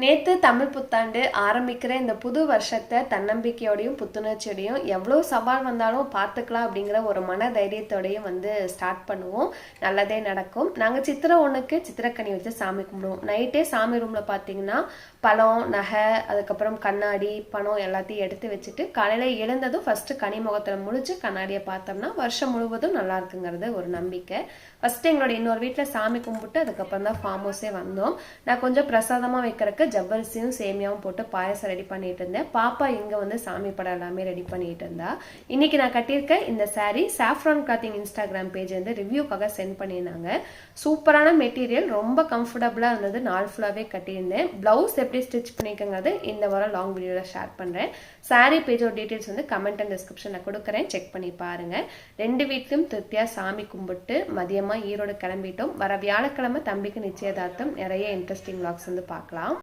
நேத்து தமிழ் புத்தாண்டு ஆரம்பிக்கிற இந்த புது வருஷத்தை தன்னம்பிக்கையோடையும் புத்துணர்ச்சியோடையும் எவ்வளோ சவால் வந்தாலும் பார்த்துக்கலாம் அப்படிங்கிற ஒரு மன தைரியத்தோடையும் ஸ்டார்ட் பண்ணுவோம். நல்லதே நடக்கும். நாங்கள் சித்திரை 1க்கு சித்திரக்கனி வச்சு சாமி கும்பிடுவோம். நைட்டே சாமி ரூமில் பார்த்தீங்கன்னா பழம், நகை, அதுக்கப்புறம் கண்ணாடி, பணம் எல்லாத்தையும் எடுத்து வச்சுட்டு காலையில் எழுந்ததும் ஃபஸ்ட்டு கனி முகத்தில் முழிச்சு கண்ணாடியை பார்த்தோம்னா வருஷம் முழுவதும் நல்லா இருக்குங்கிறது ஒரு நம்பிக்கை. ஃபஸ்ட்டு எங்களோட இன்னொரு வீட்டில் சாமி கும்பிட்டு அதுக்கப்புறம் தான் ஃபார்ம் ஹவுஸே வந்தோம். நான் கொஞ்சம் பிரசாதமாக வைக்கிறதுக்கு ஜவ்வரிசியும் சேமியாவும் போட்டு பாயசம் ரெடி பண்ணிட்டு இருந்தேன். பாப்பா இங்கே சாமி படம் எல்லாமே ரெடி பண்ணிட்டு இருந்தா. இன்னைக்கு நான் கட்டியிருக்க இந்த sari Saffron Clothing Instagram page ரிவ்யூக்காக சென்ட் பண்ணியிருந்தாங்க. சூப்பரான மெட்டீரியல், ரொம்ப கம்ஃபர்டபுளாக இருந்தது. நாள் ஃபுல்லாகவே கட்டியிருந்தேன். ப்ளவுஸ் எப்படி ஸ்டிச் பண்ணிக்கங்கிறது இந்த வாரம் லாங் வீடியோவில் ஷேர் பண்ணுறேன். சாரீ பேஜோட டீட்டெயில்ஸ் கமெண்ட் அண்ட் டிஸ்கிரிப்ஷனில் கொடுக்குறேன், செக் பண்ணி பாருங்கள். 2 வீட்லையும் திருப்தியாக சாமி கும்பிட்டு மதியமாக ஈரோடு கிளம்பிட்டோம். வர வியாழக்கிழமை தம்பிக்கு நிச்சயதார்த்தம். நிறைய இன்ட்ரெஸ்டிங் vlogs பார்க்கலாம்.